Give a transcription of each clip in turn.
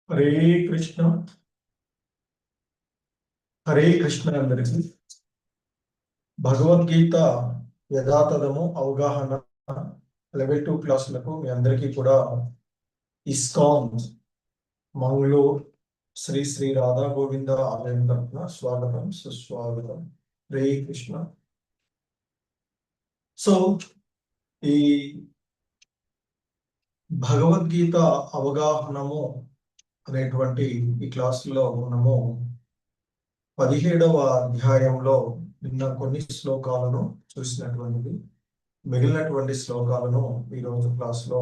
హరే కృష్ణ. హరే కృష్ణ అందరికి. భగవద్గీత యథాతథము అవగాహన లెవెల్ 2 క్లాసులకు మీ అందరికీ కూడా ఇస్కాన్ మంగళూరు శ్రీ శ్రీ రాధా గోవింద ఆలయం తరఫున స్వాగతం సుస్వాగతం. హరే కృష్ణ. సో ఈ భగవద్గీత అవగాహనము అనేటువంటి ఈ క్లాసులో మనము 17వ అధ్యాయంలో నిన్న కొన్ని శ్లోకాలను చూసినటువంటిది. మిగిలినటువంటి శ్లోకాలను ఈరోజు క్లాస్లో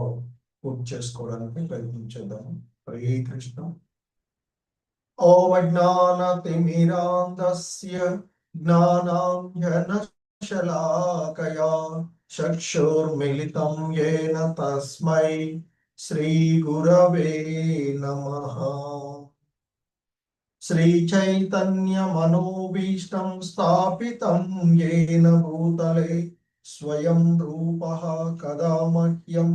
పూర్తి చేసుకోవడానికి ప్రయత్నించేద్దాము. హరే కృష్ణ. ఓం అజ్ఞానతిమిరాంధస్య జ్ఞానాంజనశలాకయా చక్షుర్మిలితం యేన తస్మై శ్రీ గురవే నమః. శ్రీచైతన్యమనోభీష్టం స్థాపితం యేన భూతలే స్వయం రూపః కదా మహ్యం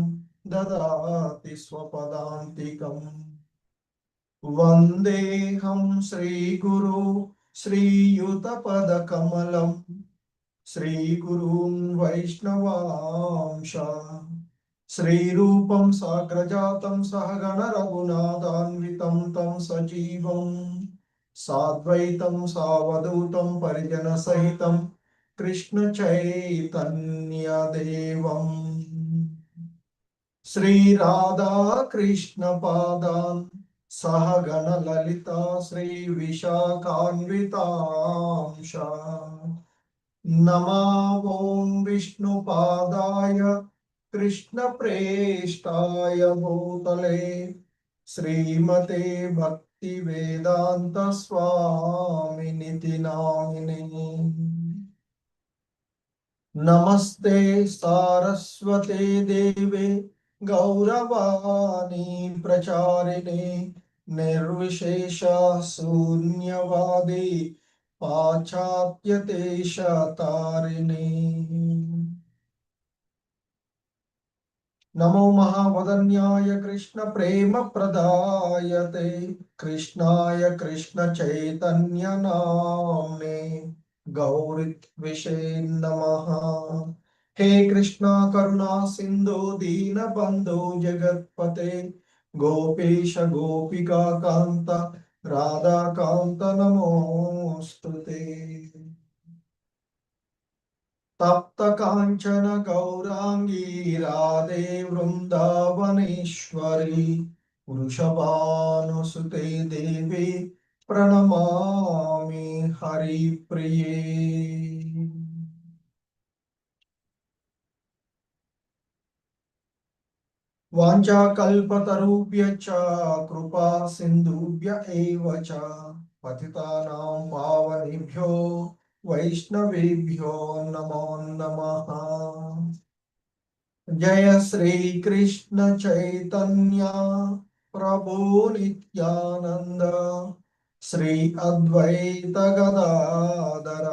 దదాతి స్వపదాంతికం. వందేహం శ్రీగురు శ్రీయుతపదకమలం శ్రీగురూన్ వైష్ణవాంశ శ్రీరూపం సాగ్రజాతం సహగణ రఘునాథాన్వితం తం సజీవం సాద్వైతం సావధూతం పరిజన సహితం కృష్ణ చైతన్య దేవం శ్రీ రాధా కృష్ణ పాదాన్ సహగణ లలితా శ్రీ విశాఖాన్వితాంశ నమో ఓం విష్ణుపాదాయ కృష్ణ ప్రేష్టాయ భూతలే శ్రీమతే భక్తి వేదాంత స్వామినితి నామినే. నమస్తే సారస్వతే దేవే గౌరవాణి ప్రచారిణే నిర్విశేష శూన్యవాది పాశ్చాత్యదేశ తారిణే. నమో మహావదన్యాయ కృష్ణ ప్రేమ ప్రదాయతే కృష్ణాయ కృష్ణ చైతన్య నామ్నే గౌరిత్విషే నమః. హే కృష్ణ కరుణా సింధు దీన బంధు జగత్పతే గోపేశ గోపికా కాంత రాధాకాంత నమోస్తుతే. తప్త కాంచన గౌరాంగీ రాధే వృందావనేశ్వరి వృషభానుసుతే దేవి ప్రణమామి హరిప్రియే. వాంఛాకల్పతరుభ్యశ్చ కృపా సింధుభ్య ఏవ చ పతితానాం పావనేభ్యో వైష్ణవేభ్యో నమో నమః. జయ శ్రీ కృష్ణ చైతన్య ప్రభు నిత్యానంద శ్రీ అద్వైత గదాధర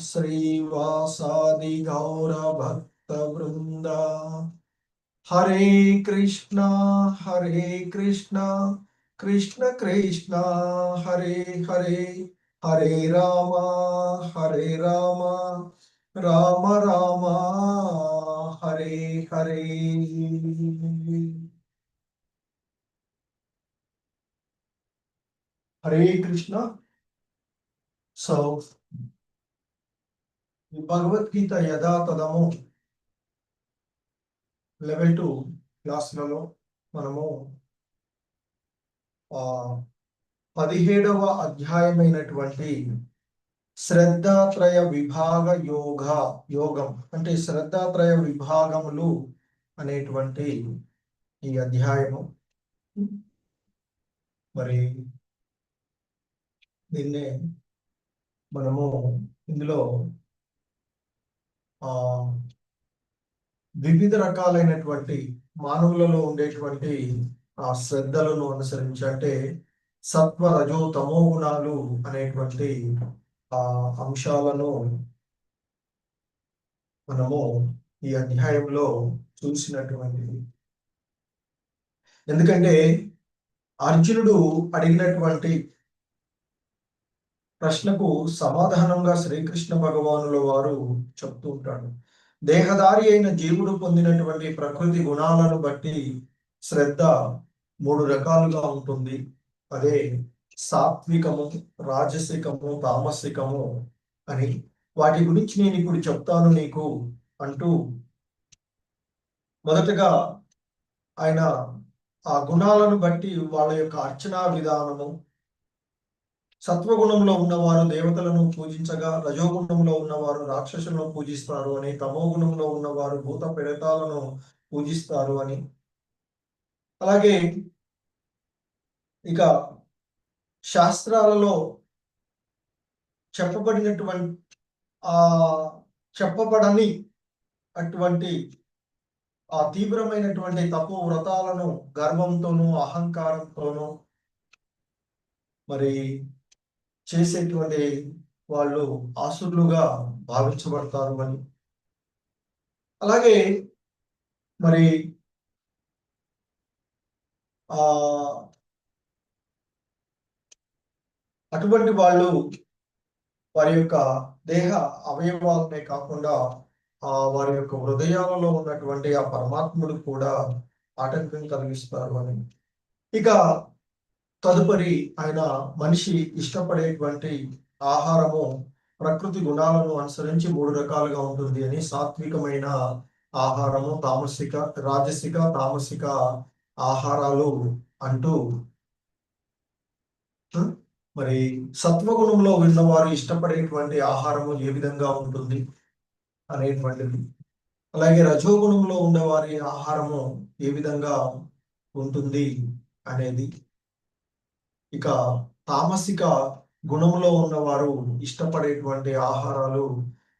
శ్రీవాసాది గౌర భక్త వృంద. హరే కృష్ణ కృష్ణ కృష్ణ హరే హరే హరే రామ రామ రామ హరే హరే. హరే కృష్ణ. సో భగవద్గీత యథాతథము లెవెల్ 2 క్లాసులలో మనము 17వ అధ్యాయమైనటువంటి శ్రద్ధాత్రయ విభాగ యోగం అంటే శ్రద్ధాత్రయ విభాగములు అనేటువంటి ఈ అధ్యాయము. మరి దీన్నే మనము ఇందులో వివిధ రకాలైనటువంటి మానవులలో ఉండేటువంటి ఆ శ్రద్ధలను అనుసరించి అంటే సత్వ రజో తమో గుణాలు అనేటువంటి ఆ అంశాలను మనము ఈ అధ్యాయంలో చూసినటువంటిది. ఎందుకంటే అర్జునుడు అడిగినటువంటి ప్రశ్నకు సమాధానంగా శ్రీకృష్ణ భగవానుల వారు చెప్తూ ఉంటాడు. దేహధారి అయిన జీవుడు పొందినటువంటి ప్రకృతి గుణాలను బట్టి శ్రద్ధ మూడు రకాలుగా ఉంటుంది. అదే సాత్వికము, రాజసికము, తామసికము అని. వాటి గురించి నేను ఇప్పుడు చెప్తాను నీకు అంటూ మొదటగా ఆయన ఆ గుణాలను బట్టి వాళ్ళ యొక్క అర్చనా విధానము, సత్వగుణంలో ఉన్నవారు దేవతలను పూజించగా, రజోగుణంలో ఉన్నవారు రాక్షసులను పూజిస్తారు అని, తమో గుణంలో ఉన్నవారు భూత ప్రేతాలను పూజిస్తారు అని, అలాగే ఇక శాస్త్రాలలో చెప్పబడినటువంటి ఆ చెప్పబడని అటువంటి ఆ తీవ్రమైనటువంటి తపో వ్రతాలను గర్వంతోనూ అహంకారంతోనూ మరి చేసేటువంటి వాళ్ళు ఆసురులుగా భావించబడతారు అని, అలాగే మరి ఆ అటువంటి వాళ్ళు వారి యొక్క దేహ అవయవాలనే కాకుండా వారి యొక్క హృదయాలలో ఉన్నటువంటి ఆ పరమాత్ముడు కూడా ఆటంకం కలిగిస్తారు అని. ఇక తదుపరి ఆయన మనిషి ఇష్టపడేటువంటి ఆహారము ప్రకృతి గుణాలను అనుసరించి మూడు రకాలుగా ఉంటుంది అని. సాత్వికమైన ఆహారము, రాజసిక తామసిక ఆహారాలు అంటూ మరి సత్వగుణంలో ఉన్నవారు ఇష్టపడేటువంటి ఆహారము ఏ విధంగా ఉంటుంది అనేటువంటిది, అలాగే రజోగుణంలో ఉండేవారి ఆహారము ఏ విధంగా ఉంటుంది అనేది, ఇక తామసిక గుణంలో ఉన్నవారు ఇష్టపడేటువంటి ఆహారాలు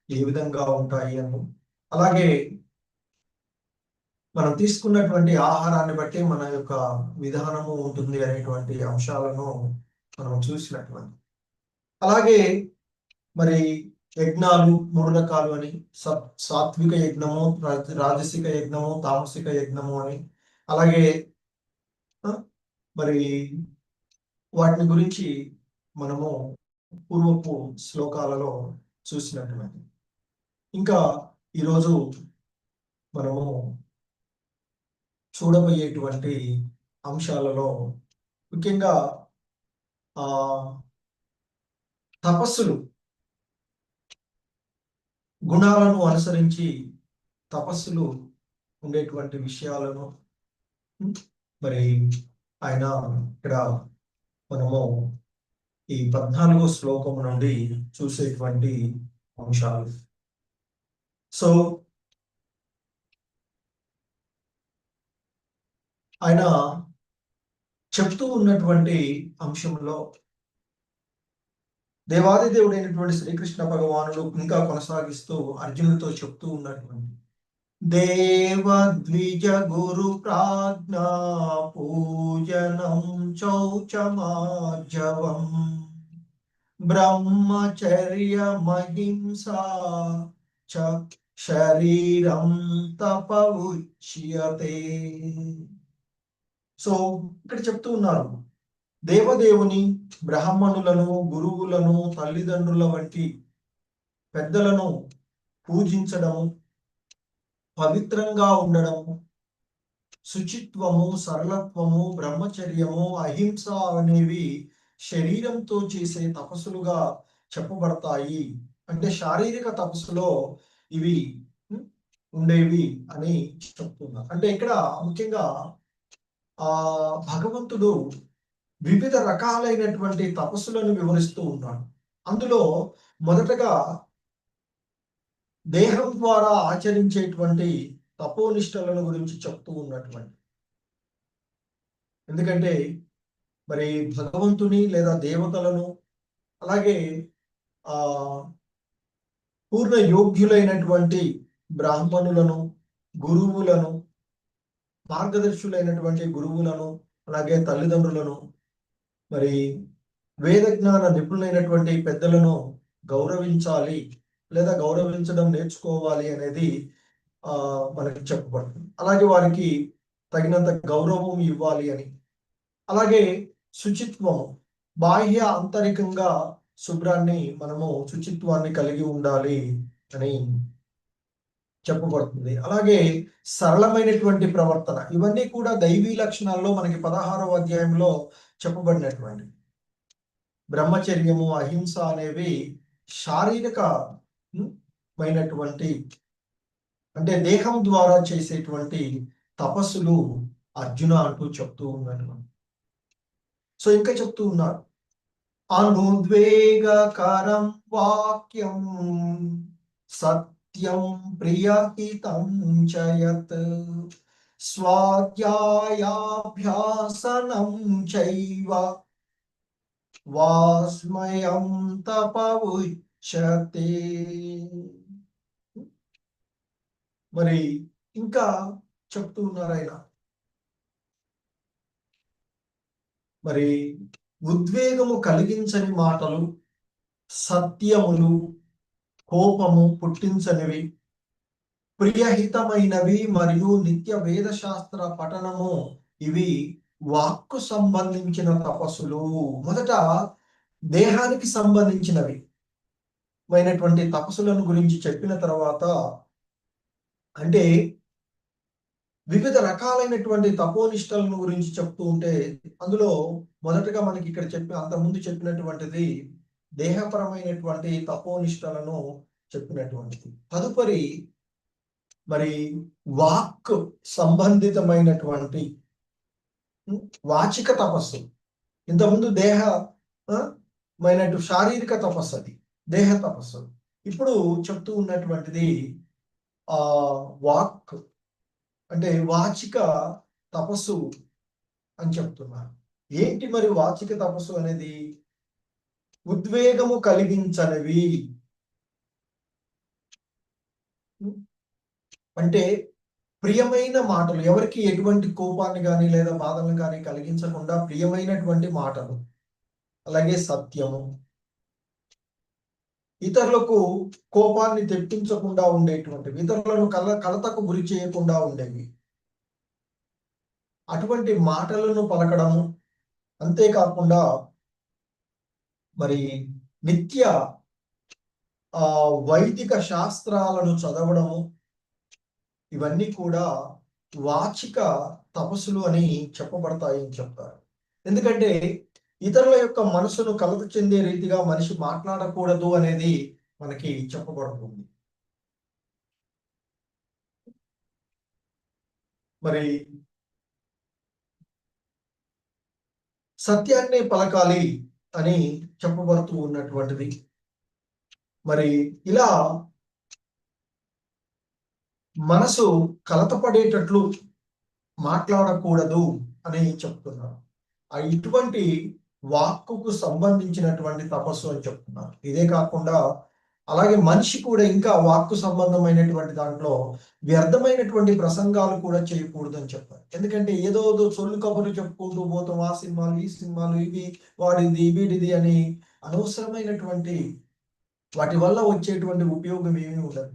ఏ విధంగా ఉంటాయి అని, అలాగే మనం తీసుకున్నటువంటి ఆహారాన్ని బట్టి మన యొక్క విధానము ఉంటుంది అనేటువంటి అంశాలను మనం చూసినటువంటి. అలాగే మరి యజ్ఞాలు మూడు రకాలు అని, సాత్విక యజ్ఞము, రాజసిక యజ్ఞము, తామసిక యజ్ఞము అని, అలాగే మరి వాటిని గురించి మనము పూర్వపు శ్లోకాలలో చూసినటువంటి. ఇంకా ఈరోజు మనము చూడబోయేటువంటి అంశాలలో ముఖ్యంగా తపస్సులు, గుణాలను అనుసరించి తపస్సులు ఉండేటువంటి విషయాలను మరి ఆయన ఇక్కడ మనము ఈ 14వ శ్లోకం నుండి చూసేటువంటి అంశాలు. సో ఆయన చెప్తూ ఉన్నటువంటి అంశంలో దేవాది దేవుడైనటువంటి శ్రీకృష్ణ భగవానుడు ఇంకా కొనసాగిస్తూ అర్జునుడితో చెప్తూ ఉన్నటువంటి దేవద్విజ గురు ప్రాజ్ఞా పూజనం చౌచమార్జవం బ్రహ్మచర్య మహింసా చ శరీరం తప ఉచ్యతే. సో ఇక్కడ చెప్తూ ఉన్నారు, దేవదేవుని, బ్రాహ్మణులను, గురువులను, తల్లిదండ్రుల వంటి పెద్దలను పూజించడము, పవిత్రంగా ఉండడము, శుచిత్వము, సరళత్వము, బ్రహ్మచర్యము, అహింస అనేవి శరీరంతో చేసే తపస్సులుగా చెప్పబడతాయి. అంటే శారీరక తపస్సులో ఇవి ఉండేవి అని చెప్తున్నారు. అంటే ఇక్కడ ముఖ్యంగా భగవంతుడు వివిధ రకాలైనటువంటి తపస్సులను వివరిస్తూ ఉన్నాడు. అందులో మొదటగా దేహం ద్వారా ఆచరించేటువంటి తపోనిష్టలను గురించి చెప్తూ ఉన్నటువంటి. ఎందుకంటే మరి భగవంతుని లేదా దేవతలను, అలాగే పూర్ణ యోగ్యులైనటువంటి బ్రాహ్మణులను, గురువులను, మార్గదర్శులైనటువంటి గురువులను, అలాగే తల్లిదండ్రులను, మరి వేద జ్ఞాన నిపుణులైనటువంటి పెద్దలను గౌరవించాలి లేదా గౌరవించడం నేర్చుకోవాలి అనేది మనకి చెప్పబడుతుంది. అలాగే వారికి తగినంత గౌరవం ఇవ్వాలి అని. అలాగే శుచిత్వము, బాహ్య ఆంతరికంగా శుభ్రాన్ని మనము శుచిత్వాన్ని కలిగి ఉండాలి అని చెప్పబడుతుంది. అలాగే సరళమైనటువంటి ప్రవర్తన, ఇవన్నీ కూడా దైవీ లక్షణాల్లో మనకి 16వ అధ్యాయంలో చెప్పబడినటువంటి బ్రహ్మచర్యము, అహింస అనేవి శారీరక మైనటువంటి అంటే దేహం ద్వారా చేసేటువంటి తపస్సులు అర్జున అంటూ చెప్తూ ఉన్నాడు. సో ఇంకా చెప్తూ ఉన్నారు, అనుద్వేగకరం వాక్యం సత్యం ప్రియహితం చయత్ స్వాధ్యాయాభ్యాసనం చైవ వాస్మయం తప ఉచ్యతే. మరి ఇంకా చెప్తూ ఉన్నారు ఆయన, మరి ఉద్వేగము కలిగించని మాటలు, సత్యములు, కోపము పుట్టించనివి, ప్రియహితమైనవి మరియు నిత్య వేదశాస్త్ర పఠనము, ఇవి వాక్కు సంబంధించిన తపస్సులు. మొదట దేహానికి సంబంధించినవి అయినటువంటి తపస్సులను గురించి చెప్పిన తర్వాత, అంటే వివిధ రకాలైనటువంటి తపోనిష్టలను గురించి చెప్తూ ఉంటే అందులో మొదటగా మనకి ఇక్కడ అంతకుముందు చెప్పినటువంటిది దేహపరమైనటువంటి తపోనిష్టలను చెప్పినటువంటిది. తదుపరి మరి వాక్ సంబంధితమైనటువంటి వాచిక తపస్సు, ఇంతకుముందు మైనటు శారీరక తపస్సు, అది దేహ తపస్సు. ఇప్పుడు చెప్తూ ఉన్నటువంటిది వాక్ అంటే వాచిక తపస్సు అని చెప్తున్నారు. ఏంటి మరి వాచిక తపస్సు అనేది? ఉద్వేగము కలిగించనివి, అంటే ప్రియమైన మాటలు, ఎవరికి ఎటువంటి కోపాన్ని కానీ లేదా బాధలను కానీ కలిగించకుండా ప్రియమైనటువంటి మాటలు, అలాగే సత్యము, ఇతరులకు కోపాన్ని తెప్పించకుండా ఉండేటువంటివి, ఇతరులను కలతకు గురి చేయకుండా ఉండేవి, అటువంటి మాటలను పలకడము. అంతేకాకుండా మరి నిత్య వైదిక శాస్త్రాలను చదవడము, ఇవన్నీ కూడా వాచిక తపస్సులు అని చెప్పబడతాయని చెప్తారు. ఎందుకంటే ఇతరుల యొక్క మనసును కలత చెందే రీతిగా మనిషి మాట్లాడకూడదు అనేది మనకి చెప్పబడుతుంది. మరి సత్యాన్ని పలకాలి అని చెప్పబడుతూ ఉన్నటువంటిది. మరి ఇలా మనసు కలతపడేటట్లు మాట్లాడకూడదు అని చెప్తున్నారు. ఇటువంటి వాక్కుకు సంబంధించినటువంటి తపస్సు అని చెప్తున్నారు. ఇదే కాకుండా అలాగే మనిషి కూడా ఇంకా వాక్కు సంబంధమైనటువంటి దాంట్లో వ్యర్థమైనటువంటి ప్రసంగాలు కూడా చేయకూడదు అని చెప్పారు. ఎందుకంటే ఏదో సొల్లు కబుర్లు చెప్పుకుంటూ పోతాం, ఆ సినిమాలు, ఈ సినిమాలు, ఇవి వాడిది వీడిది అని అనవసరమైనటువంటి వాటి వల్ల వచ్చేటువంటి ఉపయోగం ఏమీ ఉండదు.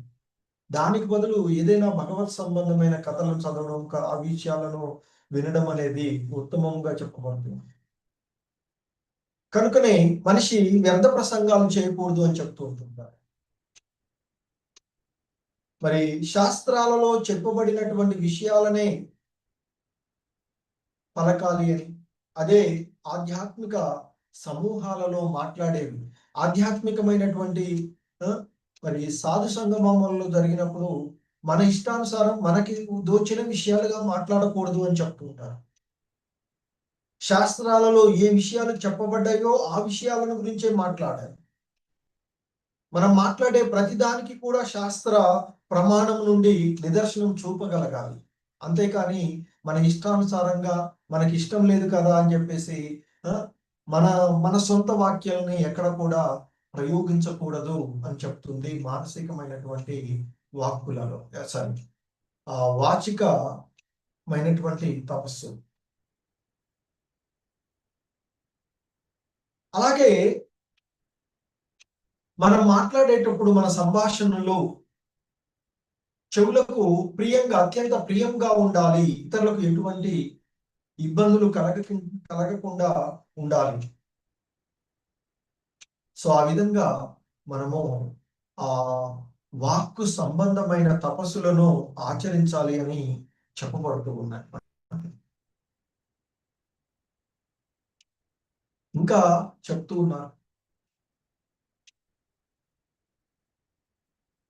దానికి బదులు ఏదైనా భగవత్ సంబంధమైన కథలను చదవడం, ఆ విషయాలను వినడం అనేది ఉత్తమంగా చెప్పబడుతుంది. కనుకనే మనిషి వ్యర్థ ప్రసంగాలు చేయకూడదు అని చెప్తూ ఉంటుంటారు. మరి శాస్త్రాలలో చెప్పబడినటువంటి విషయాలనే పలకాలి అని, అదే ఆధ్యాత్మిక సమూహాలలో మాట్లాడేవి, ఆధ్యాత్మికమైనటువంటి మరి సాధు సంగమంలో జరిగినప్పుడు మన ఇష్టానుసారం మనకి దోచిన విషయాలుగా మాట్లాడకూడదు అని చెప్తూ ఉంటారు. శాస్త్రాలలో ఏ విషయాలు చెప్పబడ్డాయో ఆ విషయాలను గురించే మాట్లాడాలి. మనం మాట్లాడే ప్రతిదానికి కూడా శాస్త్ర ప్రమాణం నుండి నిదర్శనం చూపగలగాలి. అంతేకాని మన ఇష్టానుసారంగా మనకి ఇష్టం లేదు కదా అని చెప్పేసి మన మన సొంత వాక్యాలని ఎక్కడ కూడా ప్రయోగించకూడదు అని చెప్తుంది మానసికమైనటువంటి వాక్కులలో, సారీ వాచికమైనటువంటి తపస్సు. అలాగే మనం మాట్లాడేటప్పుడు మన సంభాషణలో చెవులకు ప్రియంగా, అత్యంత ప్రియంగా ఉండాలి. ఇతరులకు ఎటువంటి ఇబ్బందులు కలగకుండా ఉండాలి. సో ఆ విధంగా మనము ఆ వాక్కు సంబంధమైన తపస్సులను ఆచరించాలి అని చెప్పబడుతూ ఉన్నాయి. ఇంకా చెప్తూ ఉన్నారు,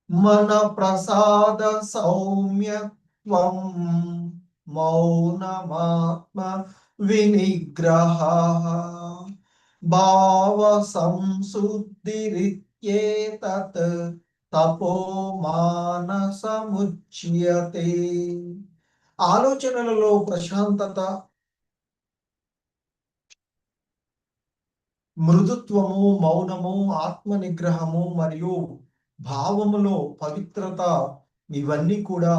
మన ప్రసాద సౌమ్యత్వం మౌనమాత్మ వినిగ్రహ భావ సంశుద్ధిరిత్యేతత్ తపో మానసముచ్యతే. ఆలోచనలలో ప్రశాంతత, మృదుత్వము, మౌనము, ఆత్మ నిగ్రహము మరియు భావములో పవిత్రత, ఇవన్నీ కూడా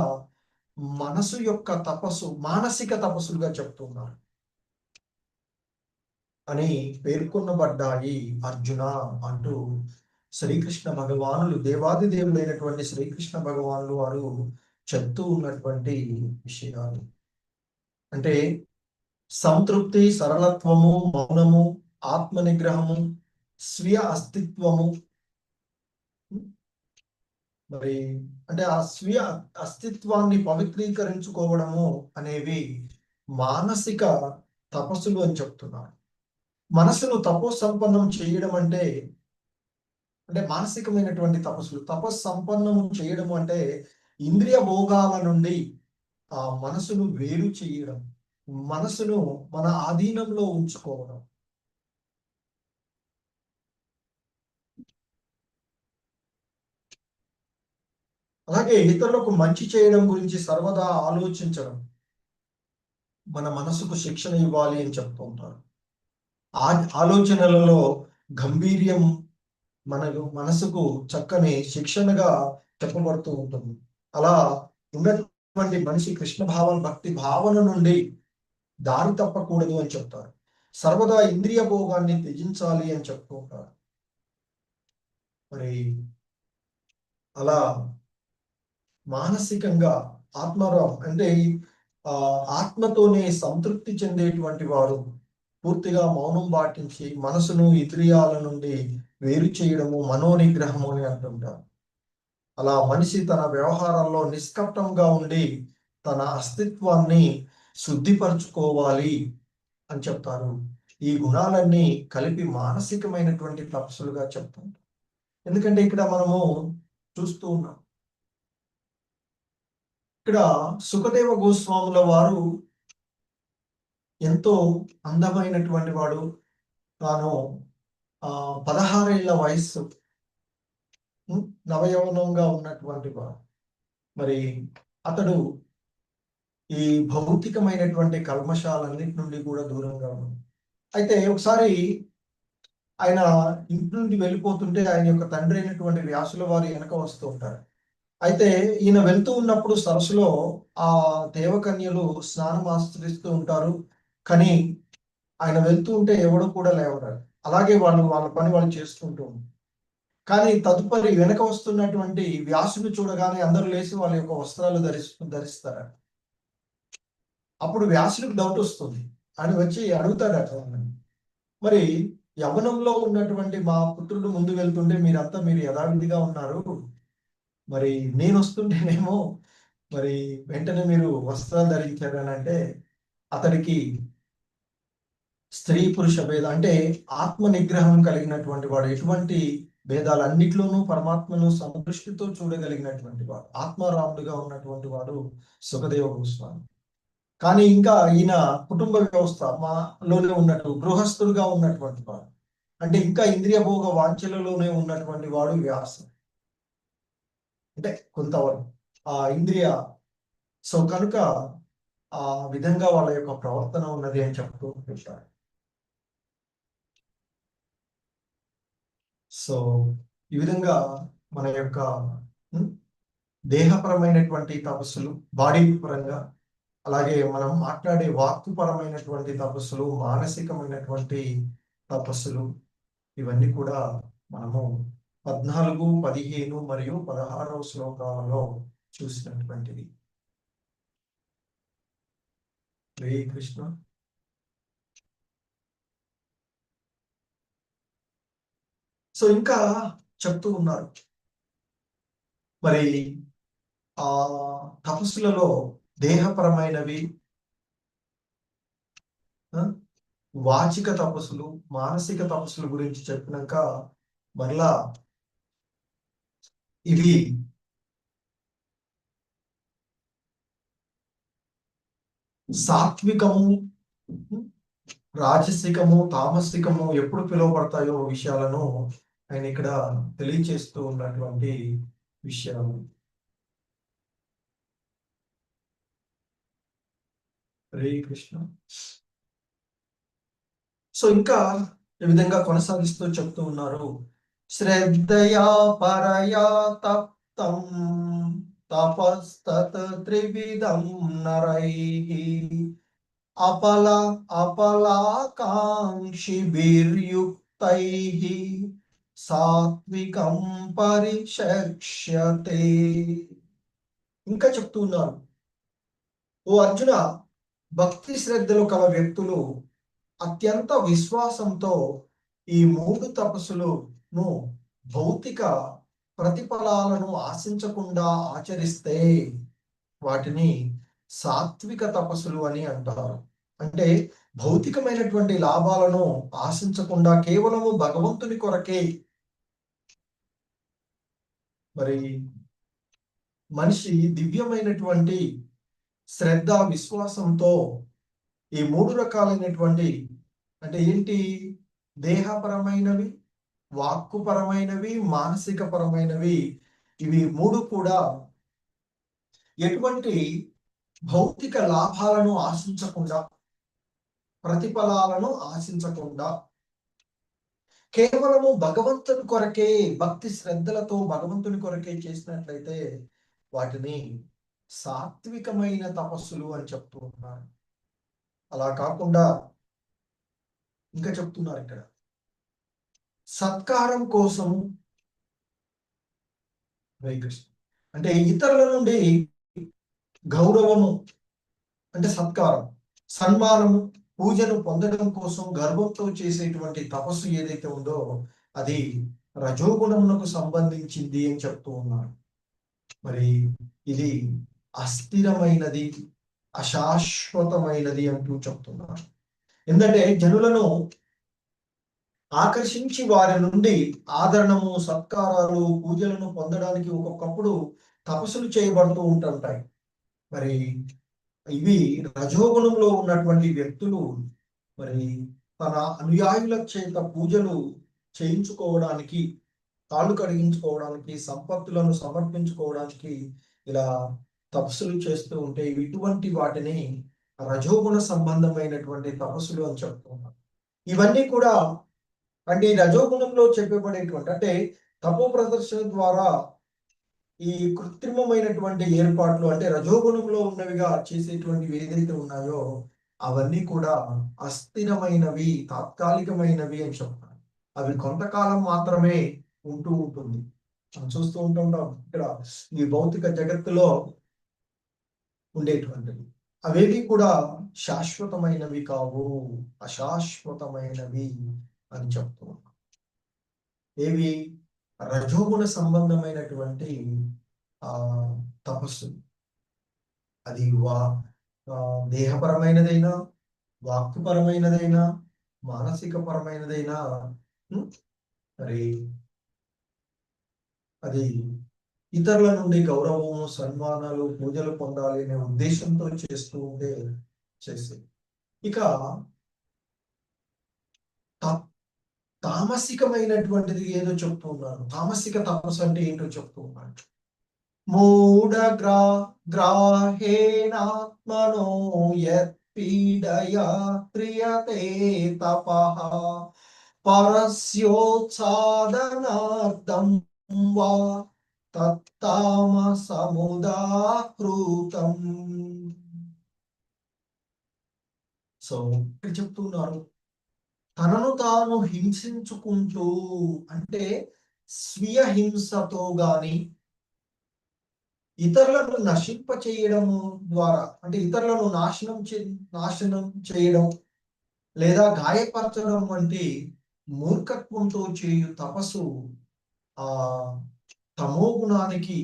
మనసు యొక్క తపస్సు, మానసిక తపస్సులుగా చెప్తున్నారు అని పేర్కొనబడ్డాయి అర్జున అంటూ శ్రీకృష్ణ భగవానులు, దేవాది దేవుడైనటువంటి శ్రీకృష్ణ భగవానులు వారు చెప్తూ ఉన్నటువంటి విషయాలు. అంటే సంతృప్తి, సరళత్వము, మౌనము, ఆత్మ నిగ్రహము, స్వీయ అస్తిత్వము, మరి అంటే ఆ స్వీయ అస్తిత్వాన్ని పవిత్రీకరించుకోవడము అనేవి మానసిక తపస్సులు అని చెప్తున్నారు. మనసును తపోసంపన్నం చేయడం అంటే మానసికమైనటువంటి తపస్సులు. తపస్సంపన్నం చేయడం అంటే ఇంద్రియ భోగాల నుండి ఆ మనసును వేరు చేయడం, మనసును మన ఆధీనంలో ఉంచుకోవడం. అలాగే ఇతరులకు మంచి చేయడం గురించి సర్వదా ఆలోచించడం మన మనసుకు శిక్షణ ఇవ్వాలి అని చెప్తూ ఉంటారు. ఆలోచనలలో గంభీర్యం మనసుకు చక్కని శిక్షణగా చెప్పబడుతూ ఉంటుంది. అలా ఉన్నటువంటి మనిషి కృష్ణ భావన, భక్తి భావన నుండి దారి తప్పకూడదు అని చెప్తారు. సర్వదా ఇంద్రియ భోగాన్ని త్యజించాలి అని చెప్తూ ఉంటారు. మరి అలా మానసికంగా ఆత్మరాం అంటే ఆత్మతోనే సంతృప్తి చెందేటువంటి వారు పూర్తిగా మౌనం పాటించి మనసును ఇంద్రియాల నుండి వేరు చేయడము మనోనిగ్రహము అని అంటుంటారు. అలా మనిషి తన వ్యవహారంలో నిష్కపటంగా ఉండి తన అస్తిత్వాన్ని శుద్ధిపరచుకోవాలి అని చెప్తారు. ఈ గుణాలన్నీ కలిపి మానసికమైనటువంటి తపస్సులుగా చెప్తాం. ఎందుకంటే ఇక్కడ మనము చూస్తూ ఉన్నాం, ఇక్కడ సుఖదేవ గోస్వాముల వారు ఎంతో అందమైనటువంటి వాడు. తాను 16 ఏళ్ల వయస్సు, నవయవనంగా ఉన్నటువంటి వాడు. మరి అతడు ఈ భౌతికమైనటువంటి కల్మషాలన్నిటి నుండి కూడా దూరంగా ఉన్నాడు. అయితే ఒకసారి ఆయన ఇంటి నుండి వెళ్ళిపోతుంటే ఆయన యొక్క తండ్రి అయినటువంటి వ్యాసుల వారు వెనక వస్తూ ఉంటారు. అయితే ఈయన వెళ్తూ ఉన్నప్పుడు సరస్సులో ఆ దేవకన్యలు స్నానం ఆచరిస్తూ ఉంటారు. కానీ ఆయన వెళ్తూ ఉంటే ఎవడు కూడా లేవరారు. అలాగే వాళ్ళ పని వాళ్ళు చేసుకుంటూ ఉంటారు. కానీ తదుపరి వెనక వస్తున్నటువంటి వ్యాసుని చూడగానే అందరూ లేచి వాళ్ళ యొక్క వస్త్రాలు ధరిస్తారు. అప్పుడు వ్యాసునికి డౌట్ వస్తుంది. ఆయన వచ్చి అడుగుతాడట, మరి యవ్వనంలో ఉన్నటువంటి మా పుత్రుడు ముందు వెళ్తుంటే మీరు యథావిధిగా ఉన్నారు, మరి నేను వస్తుంటేనేమో మరి వెంటనే మీరు వస్త్రాలు ధరించారని అంటే, అతడికి స్త్రీ పురుష భేదం అంటే ఆత్మ నిగ్రహం కలిగినటువంటి వాడు, ఎటువంటి భేదాలన్నిట్లోనూ పరమాత్మను సందృష్టితో చూడగలిగినటువంటి వాడు, ఆత్మారాముడుగా ఉన్నటువంటి వాడు సుఖదేవ గోస్వామి. కానీ ఇంకా ఈయన కుటుంబ వ్యవస్థ లోనే ఉన్నట్టు గృహస్థుడుగా ఉన్నటువంటి వాడు, అంటే ఇంకా ఇంద్రియ భోగ వాంఛలలోనే ఉన్నటువంటి వాడు వ్యాసం. అంటే కొంతవరకు ఇంద్రియ, సో కనుక ఆ విధంగా వాళ్ళ యొక్క ప్రవర్తన ఉన్నది అని చెప్తూ ఉంటారు. సో ఈ విధంగా మన యొక్క దేహపరమైనటువంటి తపస్సులు, బాడీ పరంగా, అలాగే మనం మాట్లాడే వాక్కుపరమైనటువంటి తపస్సులు, మానసికమైనటువంటి తపస్సులు, ఇవన్నీ కూడా మనము 14, 15 మరియు 16వ శ్లోకాలలో చూసినటువంటిది. హరే కృష్ణ. సో ఇంకా చెప్తూ ఉన్నారు మరి ఆ తపస్సులలో దేహపరమైనవి, వాచిక తపస్సులు, మానసిక తపస్సుల గురించి చెప్పినాక మరలా ఇవి సాత్వికము, రాజసికము, తామసికము ఎప్పుడు పిలువబడతాయో విషయాలను ఆయన ఇక్కడ తెలియచేస్తూ ఉన్నటువంటి విషయాలు. హరే కృష్ణ. సో ఇంకా ఈ విధంగా కొనసాగిస్తూ చెప్తూ ఉన్నారు. శ్రద్ధయా పరయా తప్తం తపస్తత్ త్రివిధం నరైః అపలాకాంక్షిభిర్యుక్తైః సాత్వికం పరిచక్ష్యతే. ఇంకా చెప్తూ ఉన్నారు, ఓ అర్జున, భక్తి శ్రద్ధలు కల వ్యక్తులు అత్యంత విశ్వాసంతో ఈ 3 తపస్సులను భౌతిక ప్రతిఫలాలను ఆశించకుండా ఆచరిస్తే వాటిని సాత్విక తపస్సులు అని అంటారు. అంటే భౌతికమైనటువంటి లాభాలను ఆశించకుండా కేవలము భగవంతుని కొరకే మరి మనిషి దివ్యమైనటువంటి శ్రద్ధ విశ్వాసంతో ఈ 3 రకాలైనటువంటి, అంటే ఏంటి, దేహపరమైనవి, వాక్కుపరమైనవి, మానసిక పరమైనవి, ఇవి 3 కూడా ఎటువంటి భౌతిక లాభాలను ఆశించకుండా, ప్రతిఫలాలను ఆశించకుండా కేవలము భగవంతుని కొరకే, భక్తి శ్రద్ధలతో భగవంతుని కొరకే చేసినట్లయితే వాటిని సాత్వికమైన తపస్సులు అని చెప్తూ ఉన్నారు. అలా కాకుండా ఇంకా చెప్తున్నారు ఇక్కడ, సత్కారం కోసము, అంటే ఇతరుల నుండి గౌరవము, అంటే సత్కారం, సన్మానము, పూజను పొందడం కోసం గర్వంతో చేసేటువంటి తపస్సు ఏదైతే ఉందో అది రజోగుణమునకు సంబంధించింది అని చెప్తూ ఉన్నారు. మరి ఇది అస్థిరమైనది, అశాశ్వతమైనది అంటూ చెప్తున్నారు. ఎందుకంటే జనులను ఆకర్షించి వారి నుండి ఆదరణము, సత్కారాలు, పూజలను పొందడానికి ఒక్కొక్కప్పుడు తపస్సులు చేయబడుతూ ఉంటుంటాయి. మరి ఇవి రజోగుణంలో ఉన్నటువంటి వ్యక్తులు మరి తన అనుయాయుల చేత పూజలు చేయించుకోవడానికి, కాళ్ళు కడిగించుకోవడానికి, సంపత్తులను సమర్పించుకోవడానికి ఇలా తపస్సులు చేస్తూ ఉంటే ఇటువంటి వాటిని రజోగుణ సంబంధమైనటువంటి తపస్సులు అని చెప్తున్నారు. ఇవన్నీ కూడా అంటే ఈ రజోగుణంలో చెప్పబడేటువంటి, అంటే తపో ప్రదర్శన ద్వారా ఈ కృత్రిమమైనటువంటి ఏర్పాట్లు, అంటే రజోగుణంలో ఉన్నవిగా చేసేటువంటివి ఏదైతే ఉన్నాయో అవన్నీ కూడా అస్థిరమైనవి, తాత్కాలికమైనవి అని చెప్తారు. అవి కొంతకాలం మాత్రమే ఉంటూ ఉంటుంది. మనం చూస్తూ ఉంటుంటాం ఇక్కడ ఈ భౌతిక జగత్తులో ఉండేటువంటివి. అవేవి కూడా శాశ్వతమైనవి కావు, అశాశ్వతమైనవి అని చెప్తూ ఉన్నాం. ఏవి? రజోగుణ సంబంధమైనటువంటి తపస్సు, అది దేహపరమైనదైనా, వాక్కుపరమైనదైనా, మానసిక పరమైనదైనా, మరి అది ఇతరుల నుండి గౌరవము, సన్మానాలు, పూజలు పొందాలి అనే ఉద్దేశంతో చేస్తూ ఉంటే చేసే. ఇక తామసికమైనటువంటిది ఏదో చెప్తూ ఉన్నారు. తామసిక తపస్సు అంటే ఏంటో చెప్తూ ఉన్నారు. గ్రాహేణాత్మనో యత్పీడయా క్రియతే తపః పరస్యోత్సాదనార్థం వా తత్తామసముదాహృతం. సో ఇక్కడ చెప్తున్నారు, తనను తాను హింసించుకుంటూ, అంటే స్వీయ హింసతో గాని, ఇతరులను నశింప చేయడము ద్వారా, అంటే ఇతరులను నాశనం చేయడం లేదా గాయపరచడం వంటి మూర్ఖత్వంతో చేయు తపస్సు ఆ తమో గుణానికి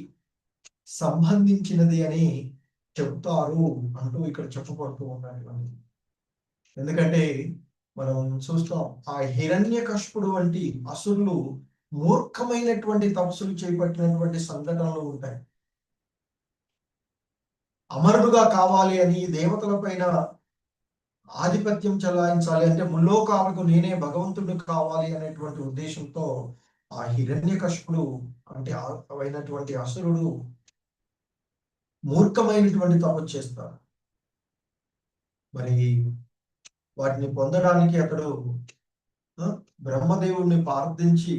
సంబంధించినది అని చెప్తారు అంటూ ఇక్కడ చెప్పబడుతూ ఉన్నాడు. ఎందుకంటే మనం చూస్తాం ఆ హిరణ్యకశిపుడు వంటి అసురులు మూర్ఖమైనటువంటి తపస్సులు చేపట్టినటువంటి సంఘటనలు ఉంటాయి. అమరుడుగా కావాలి అని దేవతల పైన ఆధిపత్యం చెలాయించాలి అంటే ముల్లోకాలకు నేనే భగవంతుడు కావాలి అనేటువంటి ఉద్దేశంతో ఆ హిరణ్యకశిపుడు అంటే అయినటువంటి అసురుడు మూర్ఖమైనటువంటి తపస్సు చేస్తారు. మరి వాటిని పొందడానికి అతడు బ్రహ్మదేవుడిని ప్రార్థించి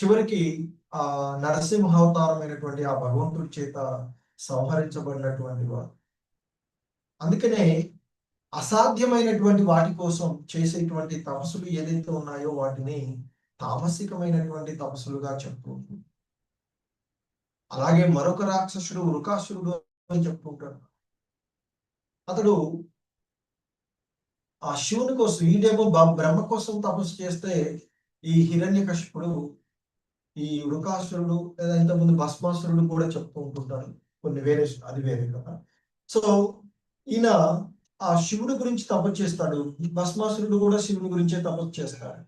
చివరికి ఆ నరసింహావతారమైనటువంటి ఆ భగవంతుడి చేత సంహరించబడినటువంటి వాడు. అందుకనే అసాధ్యమైనటువంటి వాటి కోసం చేసేటువంటి తపస్సులు ఏదైతే ఉన్నాయో వాటిని తామసికమైనటువంటి తపస్సులుగా చెప్తూ ఉంటుంది. అలాగే మరొక రాక్షసుడు వృకాసురుడు అని చెప్తూ ఉంటాడు. అతడు ఆ శివుని కోసం, ఈడేమో బ్రహ్మ కోసం తపస్సు చేస్తే ఈ హిరణ్యకశిపుడు, ఈ వృకాసురుడు లేదా ఇంతకుముందు భస్మాసురుడు కూడా చెప్తూ ఉంటుంటారు. కొన్ని వేరే, అది వేరే కదా. సో ఈయన ఆ శివుడి గురించి తపస్సు చేస్తాడు, భస్మాసురుడు కూడా శివుడి గురించే తపస్సు చేస్తాడు.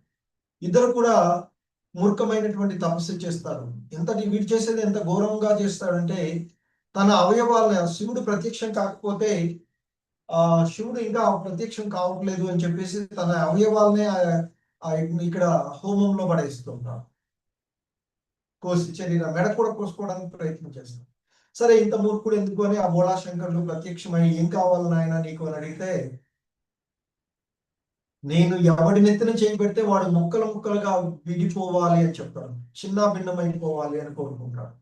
ఇద్దరు కూడా మూర్ఖమైనటువంటి తపస్సు చేస్తారు. వీడు చేసేది ఎంత ఘోరంగా చేస్తాడంటే తన అవయవాలను, శివుడు ప్రత్యక్షం కాకపోతే ఆ శివుడు ఇంకా ప్రత్యక్షం కావట్లేదు అని చెప్పేసి తన అవయవాలనే ఇక్కడ హోమంలో పడేస్తుంటాడు. కోసి శరీరం మెడ కూడా కోసుకోవడానికి ప్రయత్నం చేస్తాడు. సరే ఇంత మూర్ఖుడు ఎందుకు అని ఆ బోళాశంకరుడు ప్రత్యక్షమై ఏం కావాలి నాయన నీకు అని అడిగితే, నేను ఎవడి నెత్తిన చేయి వాడు ముక్కలు ముక్కలుగా విడిపోవాలి అని చెప్తాడు, చిన్న భిన్నమైపోవాలి అని కోరుకుంటాడు.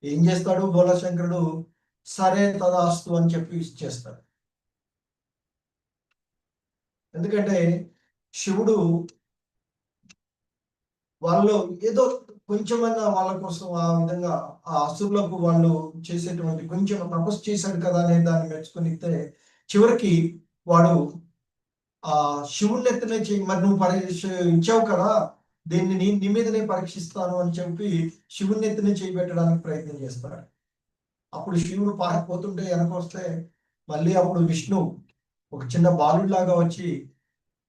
ఏం చేస్తాడు బోళాశంకరుడు? సరే తదాస్తు అని చెప్పి ఇచ్చేస్తాడు. ఎందుకంటే శివుడు వాళ్ళు ఏదో కొంచెమన్నా వాళ్ళ కోసం ఆ విధంగా ఆ అసురులకు వాళ్ళు చేసేటువంటి కొంచెం తపస్సు చేశాడు కదా అనే దాన్ని మెచ్చుకునితే చివరికి వాడు ఆ శివుని ఎత్తునే చేయి, మరి నువ్వు ఇచ్చావు కదా దీన్ని నీ మీదనే పరీక్షిస్తాను అని చెప్పి శివుని ఎత్తునే చేయి పెట్టడానికి ప్రయత్నం చేస్తాడు. అప్పుడు శివుడు పారిపోతుంటే వెనకొస్తే మళ్ళీ అప్పుడు విష్ణు ఒక చిన్న బాలుడిలాగా వచ్చి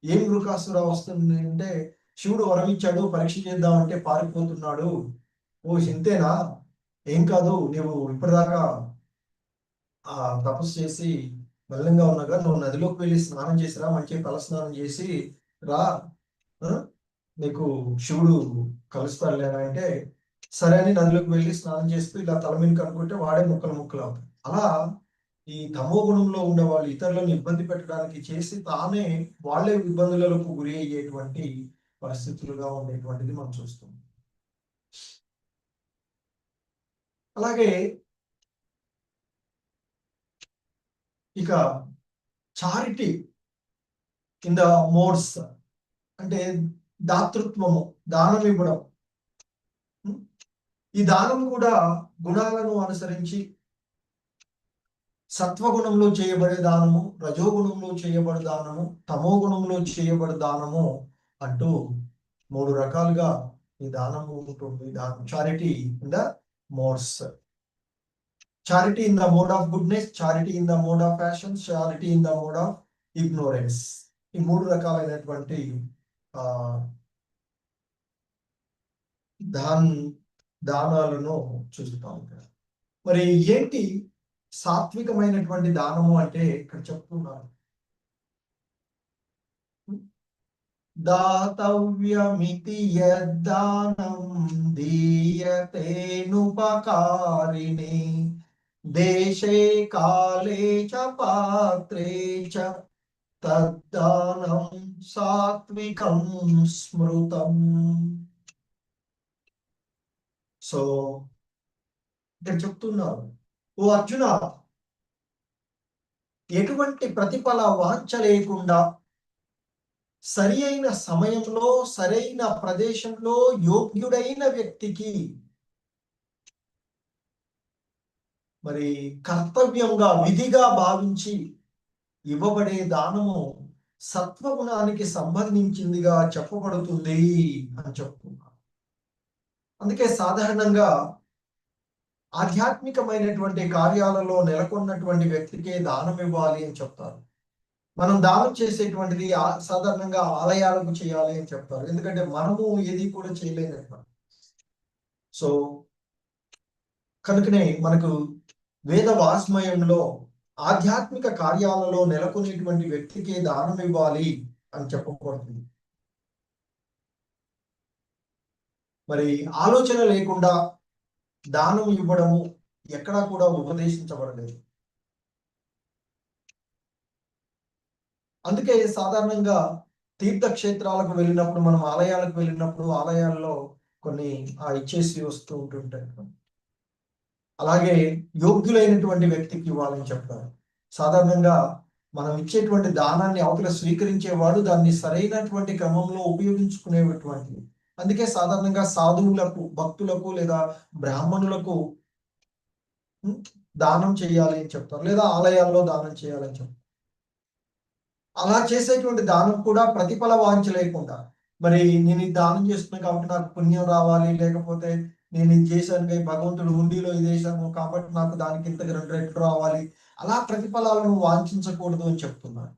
ఏం వృకాసుర వస్తుంది అంటే, శివుడు వరం ఇచ్చాడు పరీక్ష చేద్దామంటే పారిపోతున్నాడు. ఓ ఇంతేనా? ఏం కాదు, నువ్వు ఇప్పటిదాకా ఆ తపస్సు చేసి బలంగా ఉన్నాగా, నువ్వు నదిలోకి వెళ్ళి స్నానం చేసిరా, మంచి తల స్నానం చేసి రా, నీకు శివుడు కలుస్తాడులే అంటే సరే అని నదిలోకి వెళ్ళి స్నానం చేస్తూ ఇలా తల మీద కనుక్కుంటే వాడే ముక్కలు ముక్కలు అవుతాయి. అలా ఈ తమో గుణంలో ఉండే వాళ్ళు ఇతరులను ఇబ్బంది పెట్టడానికి చేసి తానే వాళ్ళే ఇబ్బందులకు గురి అయ్యేటువంటి పరిస్థితులుగా ఉండేటువంటిది మనం చూస్తాం. అలాగే ఇక చారిటీ ఇన్ ద మోడ్స్ అంటే దాతృత్వము, దానం ఇవ్వడం. ఈ దానం కూడా గుణాలను అనుసరించి సత్వగుణంలో చేయబడే దానము, రజోగుణంలో చేయబడే దానము, తమో గుణంలో చేయబడే దానము అంటూ 3 రకాలుగా ఈ దానము ఉంటుంది. Charity in the modes, charity in the mode of goodness, charity in the mode of passion, charity in the mode of ignorance. ఈ 3 రకాలైనటువంటి దానాలను చూస్తాం. మరి ఏంటి సాత్వికమైనటువంటి దానము అంటే ఇక్కడ చెప్తున్నారు, దాతవ్యమితి యద్దానం దీయతేనుపకారిణి దేశే కాలే చ పాత్రే చ తద్దానం సాత్వికం స్మృతం. సో ఇక్కడ చెప్తున్నారు, ఓ అర్జున, ఎటువంటి ప్రతిఫల వాంఛ లేకుండా సరి అయిన సమయంలో సరైన ప్రదేశంలో యోగ్యుడైన వ్యక్తికి మరి కర్తవ్యంగా విధిగా భావించి ఇవ్వబడే దానము సత్వగుణానికి సంబంధించిందిగా చెప్పబడుతుంది అని చెప్తున్నారు. అందుకే సాధారణంగా ఆధ్యాత్మికమైనటువంటి కార్యాలలో నెలకొన్నటువంటి వ్యక్తికే దానం ఇవ్వాలి అని చెప్తారు. మనం దానం చేసేటువంటిది సాధారణంగా ఆలయాలకు చేయాలి అని చెప్తారు. ఎందుకంటే మనము ఏది కూడా చేయలేనటువంటి. సో కనుకనే మనకు వేద వాస్మయంలో ఆధ్యాత్మిక కార్యాలలో నెలకొనేటువంటి వ్యక్తికి దానం ఇవ్వాలి అని చెప్పబడుతుంది. మరి ఆలోచన లేకుండా దానం ఇవ్వడము ఎక్కడా కూడా ఉపదేశించబడలేదు. అందుకే సాధారణంగా తీర్థక్షేత్రాలకు వెళ్ళినప్పుడు, మనం ఆలయాలకు వెళ్ళినప్పుడు ఆలయాల్లో కొన్ని ఇచ్చేసి వస్తూ ఉంటుంటాయి. అలాగే యోగ్యులైనటువంటి వ్యక్తికి ఇవ్వాలని చెప్తారు. సాధారణంగా మనం ఇచ్చేటువంటి దానాన్ని అవతల స్వీకరించేవాడు దాన్ని సరైనటువంటి క్రమంలో ఉపయోగించుకునేటువంటి. అందుకే సాధారణంగా సాధువులకు, భక్తులకు లేదా బ్రాహ్మణులకు దానం చేయాలి అని చెప్తారు, లేదా ఆలయాల్లో దానం చేయాలని చెప్తారు. అలా చేసేటువంటి దానం కూడా ప్రతిఫల వాంఛ లేకుండా, మరి నేను ఇది దానం చేస్తున్నా కాబట్టి నాకు పుణ్యం రావాలి, లేకపోతే నేను ఇది చేశాను భగవంతుడు హుండీలో ఇది వేసాను కాబట్టి నాకు దానికి ఇంత 2 రెట్లు రావాలి, అలా ప్రతిఫలాలను వాంఛించకూడదు అని చెప్తున్నాను.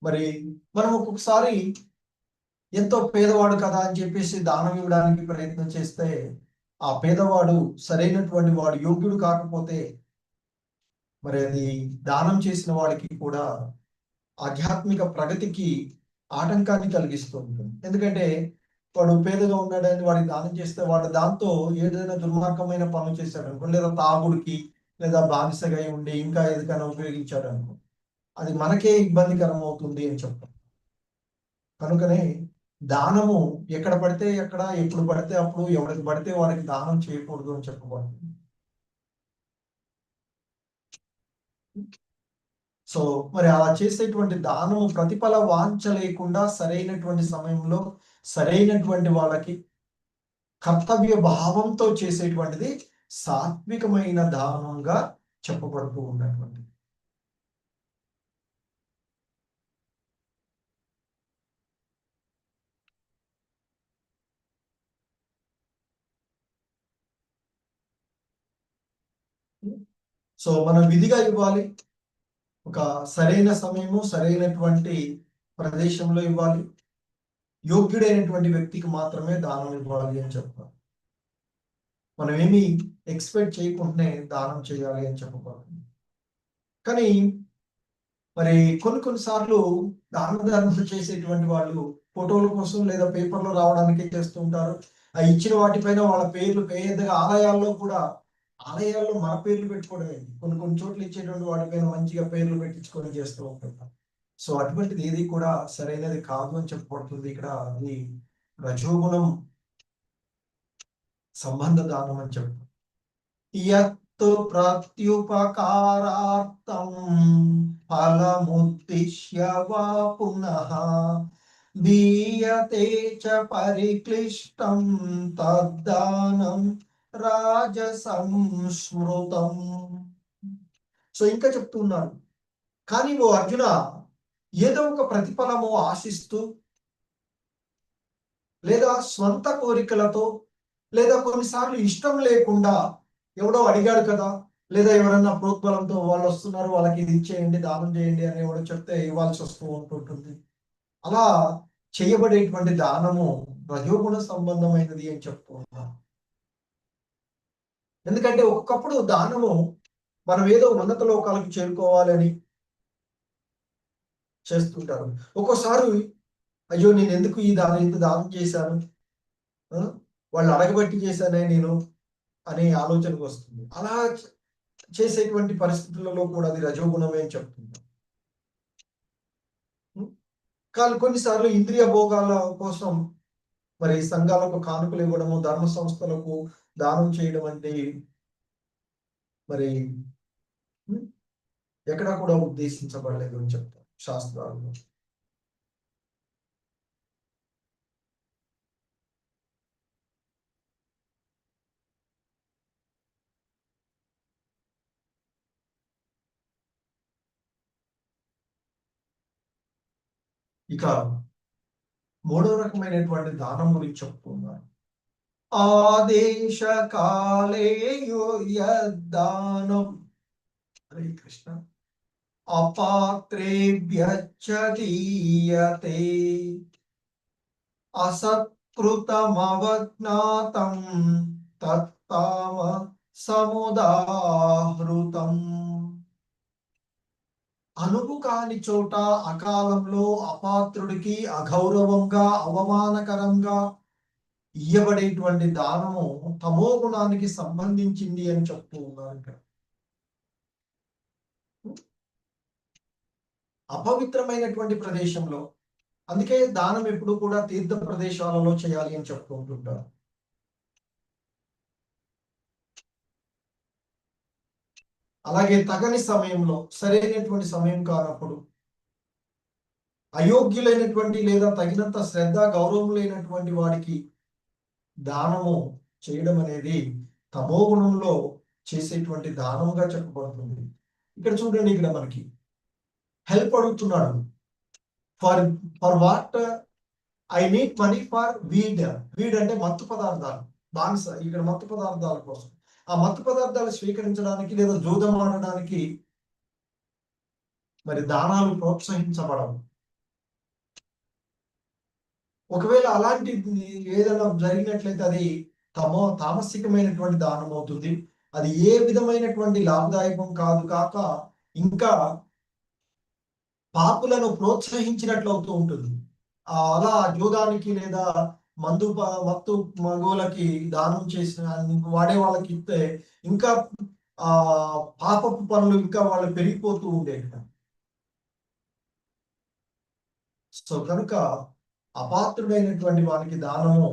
మరి మనం ఒక్కొక్కసారి ఎంతో పేదవాడు కదా అని చెప్పేసి దానం ఇవ్వడానికి ప్రయత్నం చేస్తే, ఆ పేదవాడు సరైనటువంటి వాడు యోగ్యుడు కాకపోతే మరి అది దానం చేసిన వాడికి కూడా ఆధ్యాత్మిక ప్రగతికి ఆటంకాన్ని కలిగిస్తూ ఉంటుంది. ఎందుకంటే వాడు పేదగా ఉన్నాడని వాడికి దానం చేస్తే వాడు దాంతో ఏదైనా దుర్మార్గమైన పనులు చేశాడు అనుకో, లేదా తాగుడికి, లేదా బానిసగా ఉండి ఇంకా ఏదికైనా ఉపయోగించాడు అనుకో, అది మనకే ఇబ్బందికరం అవుతుంది అని చెప్తాం. కనుకనే దానము ఎక్కడ పడితే ఎక్కడ, ఎప్పుడు పడితే అప్పుడు, ఎవరికి పడితే వారికి దానం చేయకూడదు అని చెప్పబడుతుంది. సో మరి అలా చేసేటువంటి దానము ప్రతిఫల వాంఛ లేకుండా సరైనటువంటి సమయంలో సరైనటువంటి వాళ్ళకి కర్తవ్య భావంతో చేసేటువంటిది సాత్వికమైన దానంగా చెప్పబడుతూ ఉన్నటువంటి. సో మనం విధిగా ఇవ్వాలి, ఒక సరైన సమయము సరైనటువంటి ప్రదేశంలో ఇవ్వాలి, యోగ్యుడైనటువంటి వ్యక్తికి మాత్రమే దానం ఇవ్వాలి అని చెప్తాం. మనం ఏమి ఎక్స్పెక్ట్ చేయకుండానే దానం చేయాలి అని చెప్పబడుతుంది. కానీ మరి కొన్నిసార్లు దాన ధర్మం చేసేటువంటి వాళ్ళు ఫోటోల కోసం లేదా పేపర్లో రావడానికి చేస్తూ ఉంటారు. ఆ ఇచ్చిన వాటిపైన వాళ్ళ పేర్లు పేదగా ఆలయాల్లో మన పేర్లు పెట్టుకోవడమే. కొన్ని చోట్ల ఇచ్చేటువంటి వాటిపైన మంచిగా పేర్లు పెట్టించుకొని చేస్తూ ఉంటుంటారు. సో అటువంటిది ఏది కూడా సరైనది కాదు అని చెప్పబడుతుంది. ఇక్కడ అది రజోగుణం సంబంధ దానం అని చెప్తారు. యత్తు ప్రత్యుపకారార్థం ఫలముద్దిశ్య వా పునః దీయతే చ పరిక్లిష్టం తద్దానం రాజసంస్మృతం. సో ఇంకా చెప్తున్నారు, కానీ ఓ అర్జున, ఏదో ఒక ప్రతిఫలము ఆశిస్తూ లేదా స్వంత కోరికలతో లేదా కొన్నిసార్లు ఇష్టం లేకుండా, ఎవడో అడిగాడు కదా, లేదా ఎవరన్నా ప్రోద్బలంతో వాళ్ళు వస్తున్నారు వాళ్ళకి ఇది ఇచ్చేయండి, దానం చేయండి అని ఎవడో చెప్తే ఇవ్వాల్సి వస్తూ ఉంటుంటుంది. అలా చేయబడేటువంటి దానము రజోగుణ సంబంధమైనది అని చెప్తూ ఉన్నాం. ఎందుకంటే ఒక్కొక్కప్పుడు దానము మనం ఏదో ఉన్నత లోకాలకు చేరుకోవాలని చేస్తుంటారు. ఒక్కోసారి అయ్యో నేను ఎందుకు ఇంత దానం చేశాను, వాళ్ళు అడగబట్టి చేశానే నేను అనే ఆలోచనకు వస్తుంది. అలా చేసేటువంటి పరిస్థితులలో కూడా అది రజోగుణమే అని చెప్తుంది. కానీ కొన్నిసార్లు ఇంద్రియ భోగాల కోసం మరి సంఘాలకు కానుకలు ఇవ్వడము, ధర్మ సంస్థలకు దానం చేయడం అంటే మరి ఎక్కడా కూడా ఉద్దేశించబడలేదు అని చెప్తారు శాస్త్రాల్లో. ఇక మూడో రకమైనటువంటి దానం గురించి చెప్పుకున్నారు. ఆదేశ కాలే యద్దానం, హరే కృష్ణ, అపాత్రేభ్యశ్చ దీయతే అసత్కృతమవజ్ఞాతం తత్తామ సముదాహృతం. అనువు కాని చోట అకాలంలో అపాత్రుడికి అగౌరవంగా అవమానకరంగా ఇయ్యబడేటువంటి దానము తమో గుణానికి సంబంధించింది అని చెప్తూ ఉన్నారు ఇక్కడ. అపవిత్రమైనటువంటి ప్రదేశంలో, అందుకే దానం ఎప్పుడు కూడా తీర్థ ప్రదేశాలలో చేయాలి అని చెప్తూ ఉంటుంటారు. అలాగే తగని సమయంలో, సరైనటువంటి సమయం కానప్పుడు, అయోగ్యులైనటువంటి లేదా తగినంత శ్రద్ధ గౌరవం లేనటువంటి వాడికి దానము చేయడం అనేది తమో గుణంలో చేసేటువంటి దానంగా చెప్పబడుతుంది. ఇక్కడ చూడండి, ఇక్కడ మనకి హెల్ప్ అడుగుతున్నాడు. For for what I need money for weed. Weed అంటే మత్తు పదార్థాలు, బానిస. ఇక్కడ మత్తు పదార్థాల కోసం, ఆ మత్తు పదార్థాలు స్వీకరించడానికి లేదా జూదం ఆడడానికి మరి దానాలు ప్రోత్సహించబడవు. ఒకవేళ అలాంటిది ఏదైనా జరిగినట్లయితే అది తామసికమైనటువంటి దానం అవుతుంది. అది ఏ విధమైనటువంటి లాభదాయకం కాదు కాక ఇంకా పాపులను ప్రోత్సహించినట్లు అవుతూ ఉంటుంది. అలా జూదానికి లేదా మత్తు మగువులకి దానం చేసిన వాడే వాళ్ళకి ఇస్తే ఇంకా పాపపు పనులు ఇంకా వాళ్ళు పెరిగిపోతూ ఉండేవి. సో కనుక అపాత్రుడైనటువంటి వానికి దానము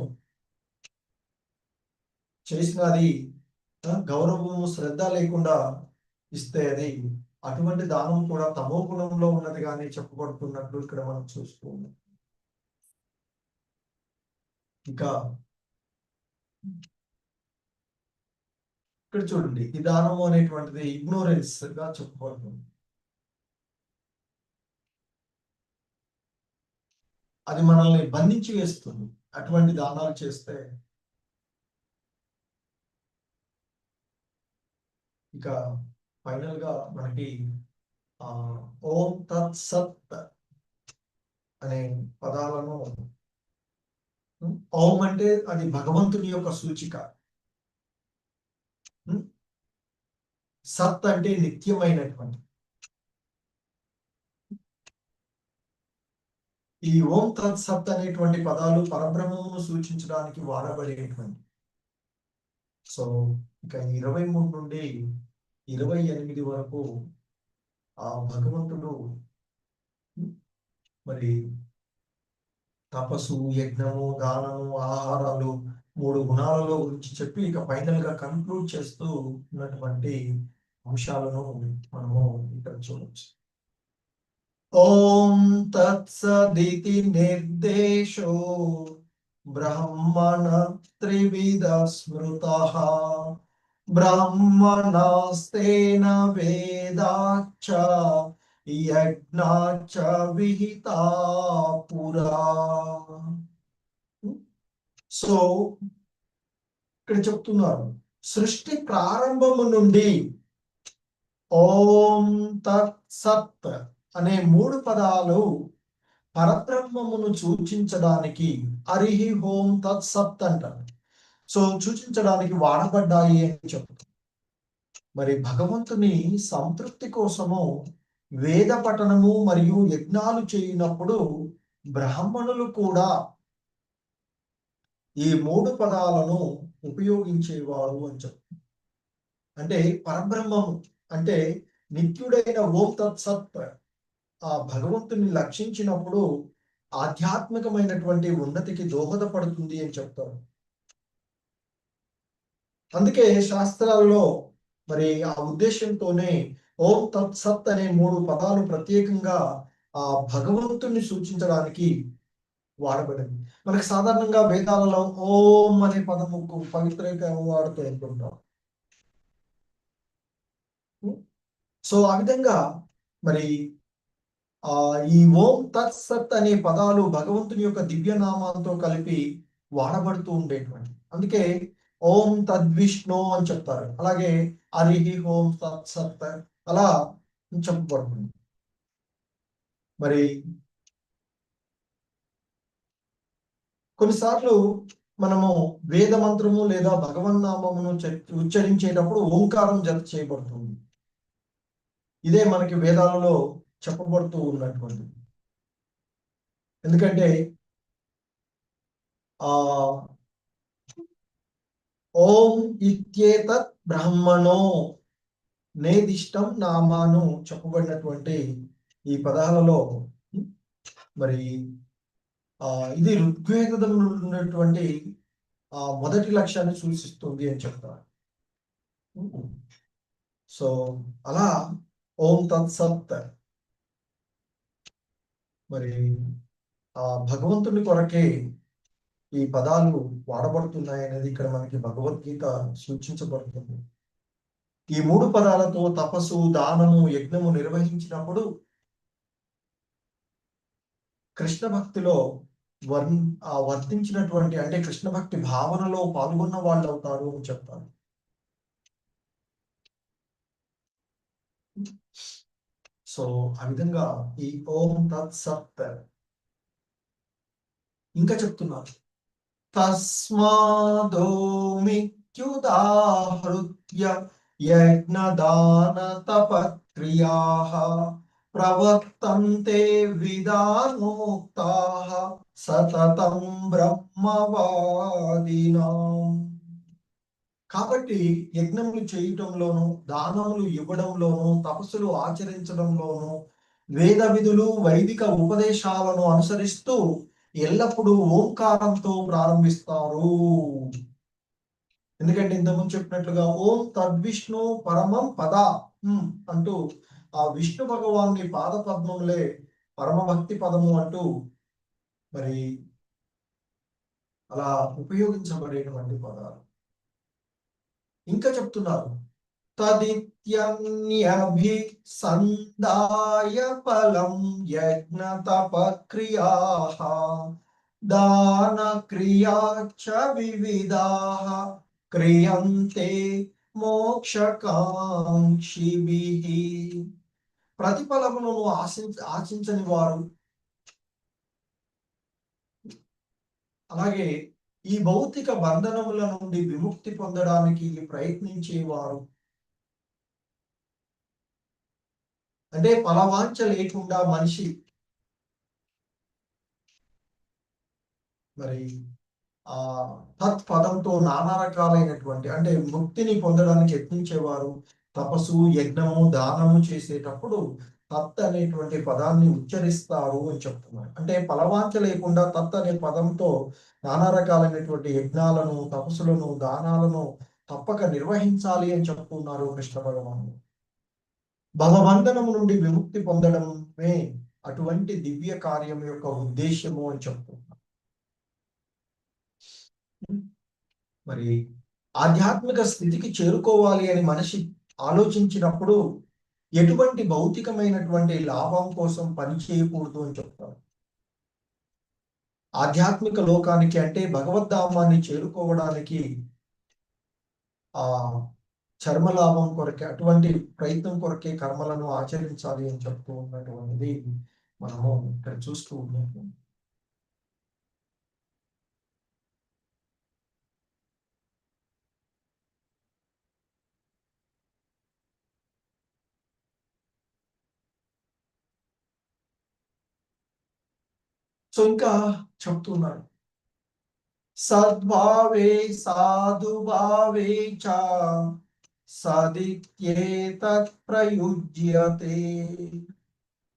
చేసినది గౌరవము శ్రద్ధ లేకుండా ఇస్తే అది అటువంటి దానం కూడా తమో గుణంలో ఉన్నది కానీ చెప్పబడుతున్నట్లు ఇక్కడ మనం చూస్తూ ఉన్నాం. ఇంకా ఇక్కడ చూడండి, ఈ దానము అనేటువంటిది ఇగ్నోరెన్స్ గా చెప్పబడుతుంది. అది మనల్ని బంధించి వేస్తుంది అటువంటి దానాలు చేస్తే. ఇక ఫైనల్ గా మనకి ఓం తత్ సత్ అనే పదాలను, ఓం అంటే అది భగవంతుని యొక్క సూచిక, సత్ అంటే నిత్యమైనటువంటి. ఈ ఓం తత్ సత్ అనేటువంటి పదాలు పరబ్రహ్మమును సూచించడానికి వాడబడేటువంటి. సో ఇక 23 నుండి 28 వరకు ఆ భగవంతుడు మరి తపస్సు, యజ్ఞము, దానము, ఆహారాలు, 3 గుణాలలో గురించి చెప్పి ఇక ఫైనల్ గా కన్క్లూడ్ చేస్తూ ఉన్నటువంటి అంశాలను మనము ఇక్కడ చూడవచ్చు. ఓం తత్సదితి నిర్దేశో బ్రహ్మణ త్రివిధ స్మృతః బ్రహ్మణస్తేన వేదాచ్చ యజ్ఞాచ్చ విహితా పురా. సో ఇక్కడ చెప్తున్నారు, సృష్టి ప్రారంభము నుండి ఓం తత్ సత్ అనే 3 పదాలు పరబ్రహ్మమును సూచించడానికి, హరిహి ఓం తత్ సత్ అంటారు. సో సూచించడానికి వాడబడ్డాయి అని చెప్తారు. మరి భగవంతుని సంతృప్తి కోసము వేద పఠనము మరియు యజ్ఞాలు చేయనప్పుడు బ్రాహ్మణులు కూడా ఈ 3 పదాలను ఉపయోగించేవారు అని చెప్తారు. అంటే పరబ్రహ్మము అంటే నిత్యుడైన ఓం తత్ సత్ ఆ భగవంతుని లక్షించినప్పుడు ఆధ్యాత్మికమైనటువంటి ఉన్నతికి దోహదపడుతుంది అని చెప్తారు. అందుకే శాస్త్రాల్లో మరి ఆ ఉద్దేశంతోనే ఓం తత్ సత్ అనే 3 పదాలు ప్రత్యేకంగా ఆ భగవంతుని సూచించడానికి వాడబడింది. మనకి సాధారణంగా వేదాలలో ఓం అనే పదము పవిత్రంగా వాడుతూ ఉంటుంటాం. సో ఆ విధంగా మరి ఈ ఓం తత్సత్ అనే పదాలు భగవంతుని యొక్క దివ్యనామాలతో కలిపి వాడబడుతూ ఉండేటువంటి, అందుకే ఓం తద్విష్ణు అని చెప్తారు. అలాగే హరి ఓం తత్సత్ అలా చెప్పబడుతుంది. మరి కొన్నిసార్లు మనము వేద మంత్రము లేదా భగవన్నామమును ఉచ్చరించేటప్పుడు ఓంకారం జత చేయబడుతుంది. ఇదే మనకి వేదాలలో చెప్పబడుతూ ఉన్నటువంటి. ఎందుకంటే ఆ ఓం ఇత్యేతత్ బ్రహ్మణో నేదిష్టం నామాను చెప్పబడినటువంటి ఈ పదాలలో మరి ఇది ఋగ్వేదంలో ఉన్నటువంటి మొదటి లక్ష్యాన్ని సూచిస్తుంది అని చెప్తారు. సో అలా ఓం తత్సత్ మరి భగవంతుని కొరకే ఈ పదాలు వాడబడుతున్నాయి అనేది ఇక్కడ మనకి భగవద్గీత సూచించబడుతుంది. ఈ 3 పదాలతో తపస్సు, దానము, యజ్ఞము నిర్వహించినప్పుడు కృష్ణ భక్తిలో వర్తించినటువంటి, అంటే కృష్ణ భక్తి భావనలో పాల్గొన్న వాళ్ళు అవుతారు అని చెప్తారు. సో ఆ విధంగా ఈ ఓం తత్సత్ ఇంకా చెప్తున్నారు. తస్మాదోమిత్యుదాహృత్య యజ్ఞదాన తపక్రియాః ప్రవర్తంతే విధానోక్తాః సతతం బ్రహ్మవాదినాం. కాబట్టి యజ్ఞములు చేయటంలోను, దానములు ఇవ్వడంలోను, తపస్సులు ఆచరించడంలోను, వేద విధులు, వైదిక ఉపదేశాలను అనుసరిస్తూ ఎల్లప్పుడూ ఓంకారంతో ప్రారంభిస్తారు. ఎందుకంటే ఇంతకుముందు చెప్పినట్లుగా ఓం తద్విష్ణు పరమం పద అంటూ ఆ విష్ణు భగవాన్ని పాద పద్మములే పరమభక్తి పదము అంటూ మరి అలా ఉపయోగించబడేటువంటి పదాలు. ఇంకా చెప్తున్నారు, తదిత్యన్యభిసందాయ ఫలం యజ్ఞ తపక్రియాః దాన క్రియాచ వివిధాః క్రియంతే మోక్షకాంక్షిభిః. ప్రతిఫలములను ఆశించని వారు, అలాగే ఈ భౌతిక బంధనముల నుండి విముక్తి పొందడానికి ప్రయత్నించేవారు, అంటే ఫలవాంఛ లేకుండా మనిషి మరి తత్పదంతో నానా రకాలైనటువంటి, అంటే ముక్తిని పొందడానికి యత్నించేవారు తపస్సు, యజ్ఞము, దానము చేసేటప్పుడు తత్ అనేటువంటి పదాన్ని ఉచ్చరిస్తారు అని చెప్తున్నారు. అంటే ఫలవాంఛ లేకుండా తత్ అనే పదంతో నానా రకాలైనటువంటి యజ్ఞాలను, తపస్సులను, దానాలను తప్పక నిర్వహించాలి అని చెప్తున్నారు కృష్ణ భగవానుడు. భవబంధనము నుండి విముక్తి పొందడమే అటువంటి దివ్య కార్యం యొక్క ఉద్దేశము అని చెప్తున్నారు. మరి ఆధ్యాత్మిక స్థితికి చేరుకోవాలి అని మనిషి ఆలోచించినప్పుడు ఎటువంటి భౌతికమైనటువంటి లాభం కోసం పని చేయకూడదు అని చెప్తారు. ఆధ్యాత్మిక లోకానికి, అంటే భగవద్ధామాన్ని చేరుకోవడానికి చర్మ లాభం కొరకే, అటువంటి ప్రయత్నం కొరకే కర్మలను ఆచరించాలి అని చెప్తూ ఉన్నటువంటిది మనము ఇక్కడ చూస్తూ ఉన్నాము. సో ఇంకా చెప్తున్నారు, సద్భావే సాధుభావే చ సదిత్యేతత్ ప్రయుజ్యతే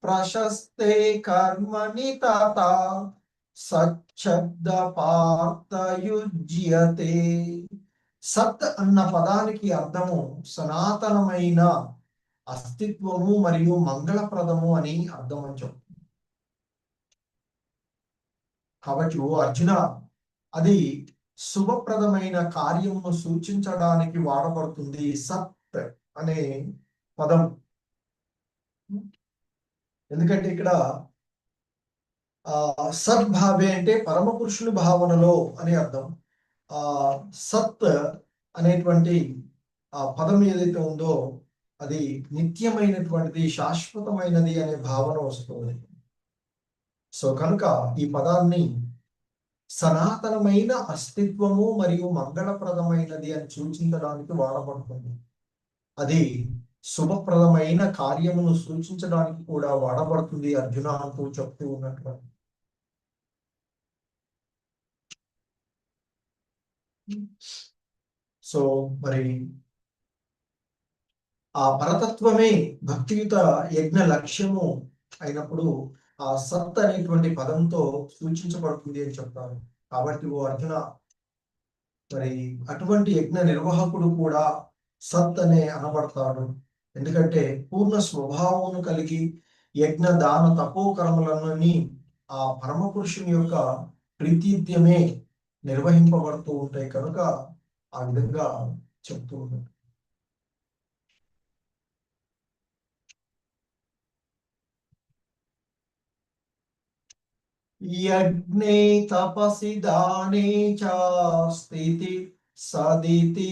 ప్రశస్తే కర్మణి తత సచ్చబ్ద పార్థయుజ్యతే. సత్ అన్న పదానికి అర్థము సనాతనమైన అస్తిత్వము మరియు మంగళప్రదము అని అర్థం అని చెప్తుంది. కాబట్టి ఓ అర్జున, అది శుభప్రదమైన కార్యమును సూచించడానికి వాడబడుతుంది సత్ అనే పదం. ఎందుకంటే ఇక్కడ సద్భావే అంటే పరమ పురుషుని భావనలో అని అర్థం. ఆ సత్ అనేటువంటి ఆ పదం ఏదైతే ఉందో అది నిత్యమైనటువంటిది, శాశ్వతమైనది అనే భావన వస్తుంది. సో కనుక ఈ పదాన్ని సనాతనమైన అస్తిత్వము మరియు మంగళప్రదమైనది అని సూచించడానికి వాడబడుతుంది. అది శుభప్రదమైన కార్యమును సూచించడానికి కూడా వాడబడుతుంది అర్జున అంటూ చెప్తూ ఉన్నటువంటి. సో మరి ఆ పరతత్వమే భక్తియుత యజ్ఞ లక్ష్యము అయినప్పుడు ఆ సత్ అనేటువంటి పదంతో సూచించబడుతుంది అని చెప్తారు. కాబట్టి ఓ అర్జున, మరి అటువంటి యజ్ఞ నిర్వాహకుడు కూడా సత్ అనే అనబడతాడు. ఎందుకంటే పూర్ణ స్వభావమును కలిగి యజ్ఞ దాన తపోకర్మలన్నీ ఆ పరమ పురుషుని యొక్క ప్రీతిథ్యమే నిర్వహింపబడుతూ ఉంటాయి కనుక ఆ విధంగా చెప్తూ ఉంటాడు. యజ్ఞే తపసి దానే చ స్థితి సదితి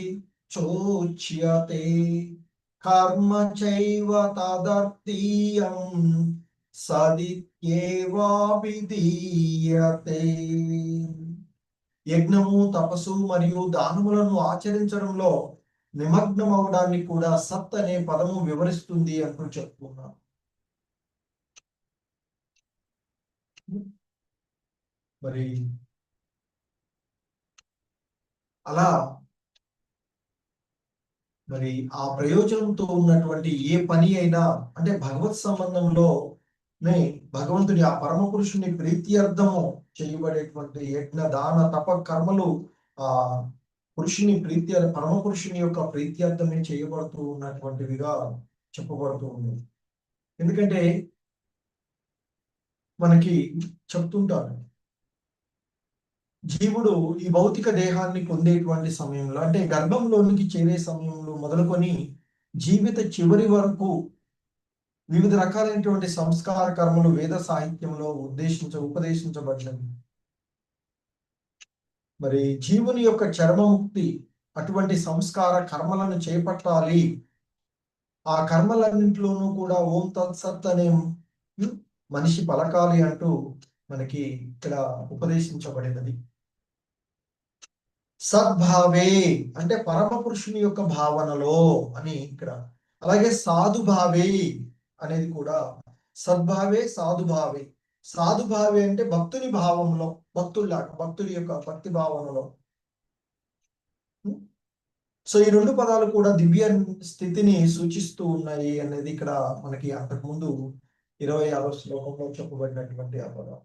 చోచ్యతే కర్మ చైవ తదర్థీయం సదిత్యేవాభిధీయతే. యజ్ఞము తపస్సు మరియు దానములను ఆచరించడంలో నిమగ్నం అవడాన్ని కూడా సత్ అనే పదము వివరిస్తుంది అంటూ చెప్తున్నాను. మరి అలా మరి ఆ ప్రయోజనంతో ఉన్నటువంటి ఏ పని అయినా అంటే భగవత్ సంబంధంలోనే భగవంతుని ఆ పరమ పురుషుని ప్రీత్యర్థము చేయబడేటువంటి యజ్ఞ దాన తప కర్మలు ఆ పురుషుని పరమ పురుషుని యొక్క ప్రీత్యర్థమే చేయబడుతూ ఉన్నటువంటివిగా చెప్పబడుతూ ఉంది. ఎందుకంటే మనకి చెప్తుంటారు, జీవుడు ఈ భౌతిక దేహాన్ని పొందేటువంటి సమయంలో అంటే గర్భంలోనికి చేరే సమయంలో మొదలుకొని జీవిత చివరి వరకు వివిధ రకాలైనటువంటి సంస్కార కర్మలు వేద సాహిత్యంలో ఉపదేశించబడినవి. మరి జీవుని యొక్క చర్మముక్తి అటువంటి సంస్కార కర్మలను చేపట్టాలి. ఆ కర్మలన్నింటిలోనూ కూడా ఓం తత్సత్ అనే మనిషి పలకాలి అంటూ మనకి ఇక్కడ ఉపదేశించబడినది. సద్భావే అంటే పరమ పురుషుని యొక్క భావనలో అని ఇక్కడ. అలాగే సాధుభావే అనేది కూడా సద్భావే సాధుభావే. సాధుభావే అంటే భక్తుని భావంలో, భక్తుడి యొక్క భక్తి భావనలో. సో ఈ రెండు పదాలు కూడా దివ్య స్థితిని సూచిస్తూ ఉన్నాయి అనేది ఇక్కడ మనకి అంతకుముందు 26వ శ్లోకంలో చెప్పబడినటువంటి ఆ పదం.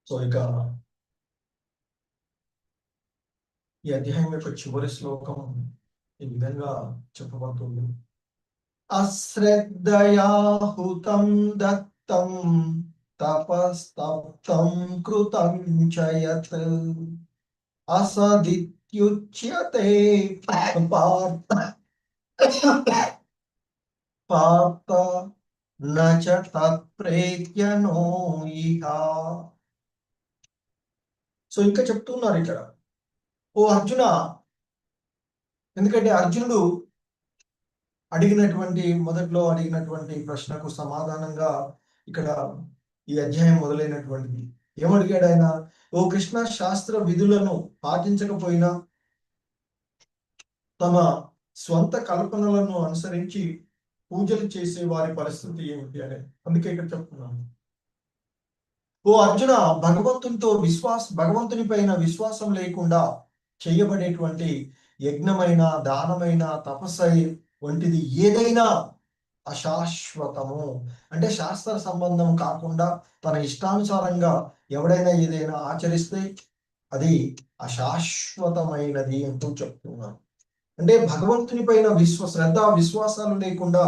సో ఇక ఈ అధ్యాయం యొక్క చివరి శ్లోకం ఈ విధంగా చెప్పబడుతుంది. అశ్రద్ధయాహుతం దత్తం తపస్తప్తం కృతం చయత్ అసదిత్యుచ్యతే పార్థ పార్థ నచ తత్ప్రేత్యనో ఇహ. సో ఇంకా చెప్తున్నారు ఇక్కడ, ఓ అర్జున, ఎందుకంటే అర్జునుడు మొదట్లో అడిగినటువంటి ప్రశ్నకు సమాధానంగా ఇక్కడ ఈ అధ్యాయం మొదలైనటువంటిది. ఏమడిగాడు ఆయన? ఓ కృష్ణ, శాస్త్ర విధులను పాటించకపోయినా తమ స్వంత కల్పనలను అనుసరించి పూజలు చేసే వారి పరిస్థితి ఏమిటి అని. అందుకే ఇక్కడ చెప్తున్నాను, ఓ అర్జున, భగవంతుని పైన విశ్వాసం లేకుండా చేయబడేటువంటి యజ్ఞమైన, దానమైన, తపస్సై వంటిది ఏదైనా అశాశ్వతము. అంటే శాస్త్ర సంబంధం కాకుండా తన ఇష్టానుసారంగా ఎవడైనా ఏదైనా ఆచరిస్తే అది అశాశ్వతమైనది అంటూ చెప్తున్నాను. అంటే భగవంతుని పైన శ్రద్ధ విశ్వాసాలు లేకుండా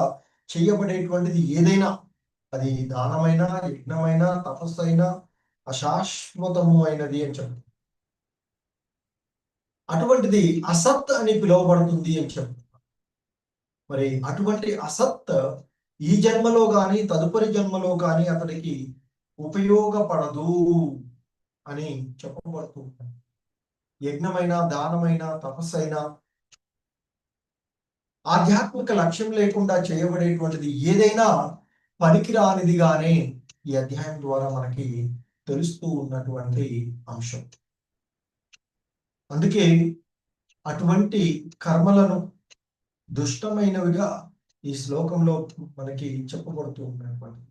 చేయబడేటువంటిది ఏదైనా అది దానమైన, యజ్ఞమైన, తపస్సు అయినా అశాశ్వతము అయినది అని చెప్తారు. అటువంటిది అసత్ అని పిలువబడుతుంది అని చెప్తారు. మరి అటువంటి అసత్ ఈ జన్మలో గాని తదుపరి జన్మలో గాని అతడికి ఉపయోగపడదు అని చెప్పబడుతూ ఉంటుంది. యజ్ఞమైన, దానమైన, తపస్సైన, ఆధ్యాత్మిక లక్ష్యం లేకుండా చేయబడేటువంటిది ఏదైనా పనికిరానిదిగానే ఈ అధ్యాయం ద్వారా మనకి తెలుస్తూ ఉన్నటువంటి అంశం. అందుకే అటువంటి కర్మలను దుష్టమైనవిగా ఈ శ్లోకంలో మనకి చెప్పబడుతూ ఉన్నటువంటి.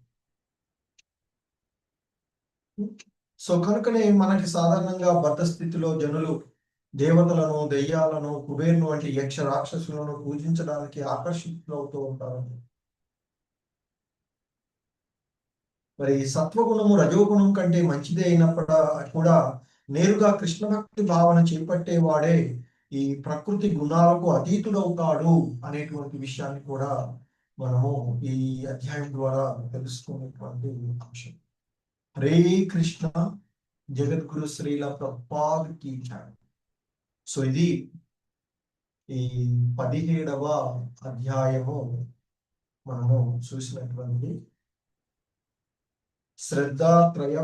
సో కనుకనే మనకి సాధారణంగా బద్ధ స్థితిలో జనులు దేవతలను, దెయ్యాలను, కుబేరును వంటి యక్ష రాక్షసులను పూజించడానికి ఆకర్షితులవుతూ ఉంటారు. మరి సత్వగుణము రజోగుణం కంటే మంచిదే అయినప్పుడు కూడా నేరుగా కృష్ణ భక్తి భావన చేపట్టేవాడే ఈ ప్రకృతి గుణాలకు అతీతుడవుతాడు అనేటువంటి విషయాన్ని కూడా మనము ఈ అధ్యాయం ద్వారా తెలుసుకునేటువంటి అంశం. హరే కృష్ణ. జగద్గురు శ్రీల ప్రభుపాద్ కీ జై. సో ఇది ఈ 17వ అధ్యాయము మనము చూసినటువంటి శ్రద్ధాత్రయ